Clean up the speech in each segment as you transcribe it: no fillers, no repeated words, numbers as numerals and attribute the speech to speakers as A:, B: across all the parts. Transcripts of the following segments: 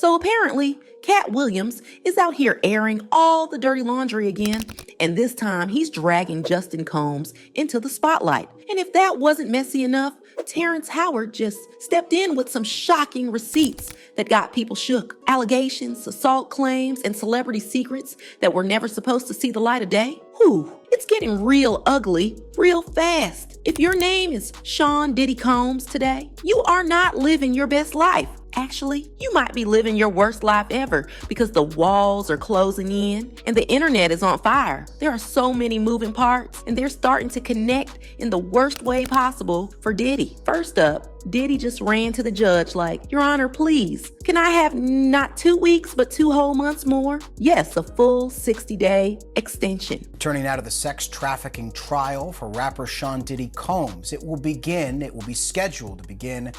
A: So apparently, Katt Williams is out here airing all the dirty laundry again, and this time he's dragging Justin Combs into the spotlight. And if that wasn't messy enough, Terrence Howard just stepped in with some shocking receipts that got people shook. Allegations, assault claims, and celebrity secrets that were never supposed to see the light of day. Whew, it's getting real ugly real fast. If your name is Sean Diddy Combs today, you are not living your best life. Actually, you might be living your worst life ever because the walls are closing in and the internet is on fire. There are so many moving parts and they're starting to connect in the worst way possible for Diddy. First up, Diddy just ran to the judge like, "Your Honor, please, can I have not 2 weeks but 2 whole months more?" Yes, a full 60-day extension.
B: Turning now to the sex trafficking trial for rapper Sean Diddy Combs. It will be scheduled to begin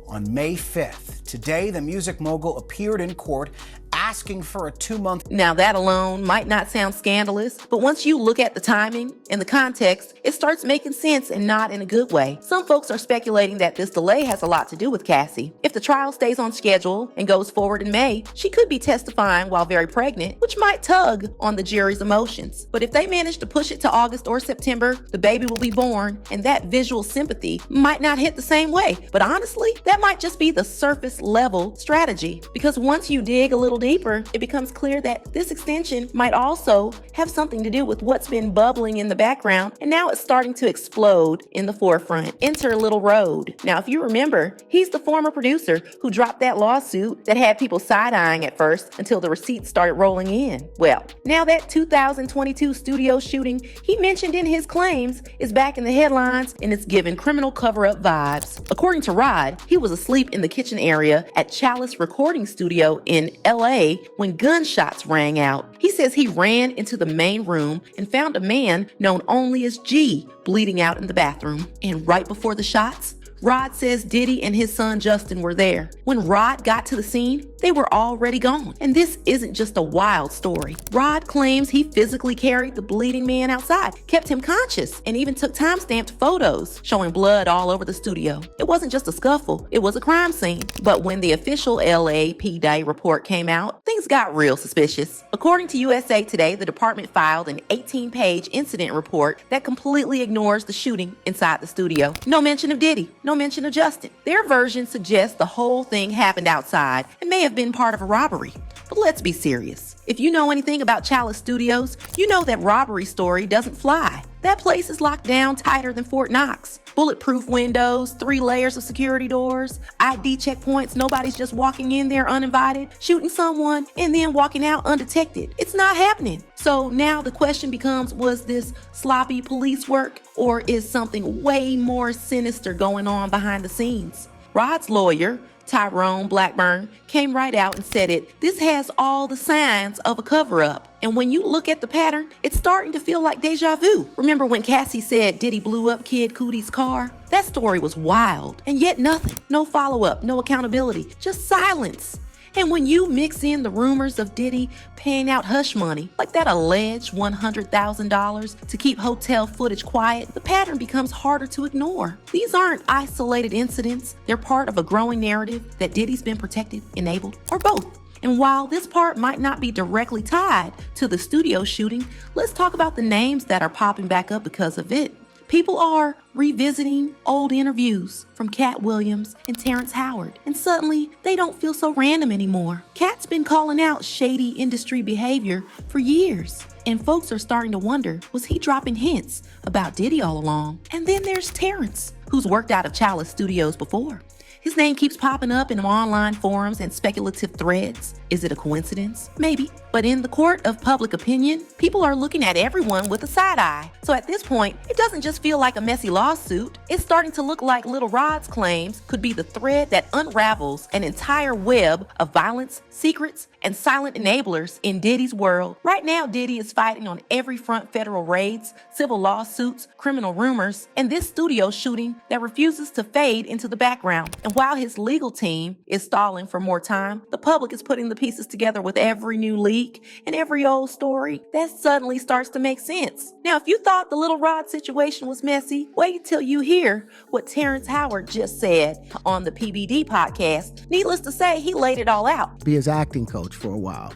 B: on May 5th. Today, the music mogul appeared in court asking for a 2-month.
A: Now that alone might not sound scandalous, but once you look at the timing and the context, it starts making sense and not in a good way. Some folks are speculating that this delay has a lot to do with Cassie. If the trial stays on schedule and goes forward in May, she could be testifying while very pregnant, which might tug on the jury's emotions. But if they manage to push it to August or September, the baby will be born, and that visual sympathy might not hit the same way. But honestly, that might just be the surface level strategy, because once you dig a little deeper, it becomes clear that this extension might also have something to do with what's been bubbling in the background, and now it's starting to explode in the forefront. Enter Little Road. Now, if you remember, he's the former producer who dropped that lawsuit that had people side-eyeing at first until the receipts started rolling in. Well, now that 2022 studio shooting he mentioned in his claims is back in the headlines, and it's giving criminal cover-up vibes. According to Rod, he was asleep in the kitchen area at Chalice Recording Studio in LA when gunshots rang out. He says he ran into the main room and found a man known only as G bleeding out in the bathroom. And right before the shots, Rod says Diddy and his son Justin were there. When Rod got to the scene, they were already gone. And this isn't just a wild story. Rod claims he physically carried the bleeding man outside, kept him conscious, and even took time-stamped photos showing blood all over the studio. It wasn't just a scuffle, it was a crime scene. But when the official LAPD report came out, things got real suspicious. According to USA Today, the department filed an 18-page incident report that completely ignores the shooting inside the studio. No mention of Diddy, no mention of Justin. Their version suggests the whole thing happened outside and may have been part of a robbery. But let's be serious. If you know anything about Chalice Studios, you know that robbery story doesn't fly. That place is locked down tighter than Fort Knox. Bulletproof windows, 3 layers of security doors, ID checkpoints, nobody's just walking in there uninvited, shooting someone, and then walking out undetected. It's not happening. So now the question becomes, was this sloppy police work, or is something way more sinister going on behind the scenes? Rod's lawyer, Tyrone Blackburn, came right out and said this has all the signs of a cover-up. And when you look at the pattern, it's starting to feel like deja vu. Remember when Cassie said Diddy blew up Kid Cootie's car? That story was wild, and yet nothing. No follow-up, no accountability, just silence. And when you mix in the rumors of Diddy paying out hush money, like that alleged $100,000 to keep hotel footage quiet, the pattern becomes harder to ignore. These aren't isolated incidents. They're part of a growing narrative that Diddy's been protected, enabled, or both. And while this part might not be directly tied to the studio shooting, let's talk about the names that are popping back up because of it. People are revisiting old interviews from Katt Williams and Terrence Howard, and suddenly they don't feel so random anymore. Katt's been calling out shady industry behavior for years, and folks are starting to wonder, was he dropping hints about Diddy all along? And then there's Terrence, who's worked out of Chalice Studios before. His name keeps popping up in online forums and speculative threads. Is it a coincidence? Maybe. But in the court of public opinion, people are looking at everyone with a side eye. So at this point, it doesn't just feel like a messy lawsuit. It's starting to look like Little Rod's claims could be the thread that unravels an entire web of violence, secrets, and silent enablers in Diddy's world. Right now, Diddy is fighting on every front: federal raids, civil lawsuits, criminal rumors, and this studio shooting that refuses to fade into the background. And And while his legal team is stalling for more time, the public is putting the pieces together with every new leak and every old story that suddenly starts to make sense. Now, if you thought the Little Rod situation was messy, wait till you hear what Terrence Howard just said on the PBD podcast. Needless to say, he laid it all out.
C: Be his acting coach for a while.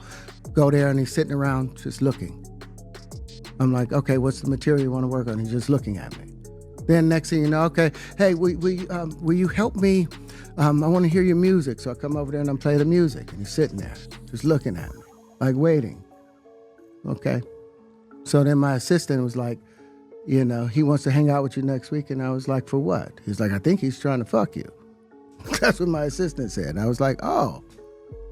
C: Go there and he's sitting around just looking. I'm like, okay, what's the material you want to work on? He's just looking at me. Then next thing you know, okay, hey, will you help me? I want to hear your music. So I come over there and I play the music. And he's sitting there just looking at me, like waiting. Okay. So then my assistant was like, he wants to hang out with you next week. And I was like, for what? He's like, I think he's trying to fuck you. That's what my assistant said. And I was like, oh,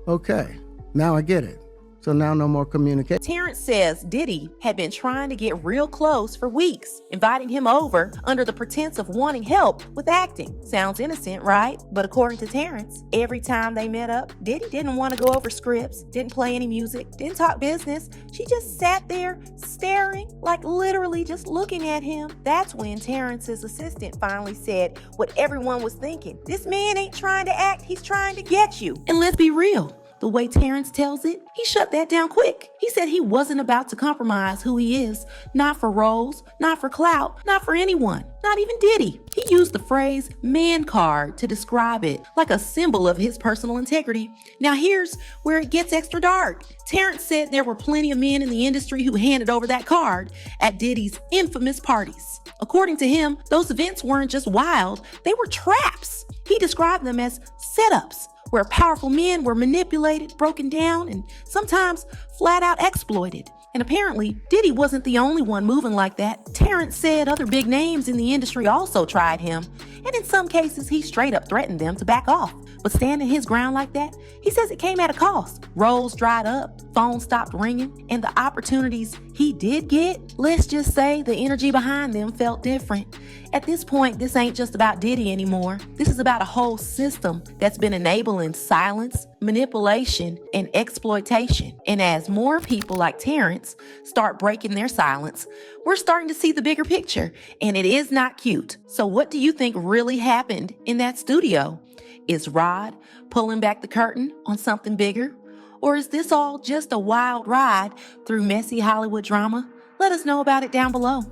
C: okay. Now I get it. So now no more communication.
A: Terrence says Diddy had been trying to get real close for weeks, inviting him over under the pretense of wanting help with acting. Sounds innocent, right? But according to Terrence, every time they met up, Diddy didn't want to go over scripts, didn't play any music, didn't talk business. She just sat there staring, like literally just looking at him. That's when Terrence's assistant finally said what everyone was thinking. This man ain't trying to act, he's trying to get you. And let's be real. The way Terrence tells it, he shut that down quick. He said he wasn't about to compromise who he is, not for roles, not for clout, not for anyone, not even Diddy. He used the phrase man card to describe it, like a symbol of his personal integrity. Now here's where it gets extra dark. Terrence said there were plenty of men in the industry who handed over that card at Diddy's infamous parties. According to him, those events weren't just wild, they were traps. He described them as setups, where powerful men were manipulated, broken down, and sometimes flat out exploited. And apparently, Diddy wasn't the only one moving like that. Terrence said other big names in the industry also tried him, and in some cases, he straight up threatened them to back off. But standing his ground like that, he says it came at a cost. Roles dried up, phones stopped ringing, and the opportunities he did get, let's just say the energy behind them felt different. At this point, this ain't just about Diddy anymore. This is about a whole system that's been enabling silence, manipulation, and exploitation. And as more people like Terrence start breaking their silence, we're starting to see the bigger picture, and it is not cute. So what do you think really happened in that studio? Is Rod pulling back the curtain on something bigger? Or is this all just a wild ride through messy Hollywood drama? Let us know about it down below.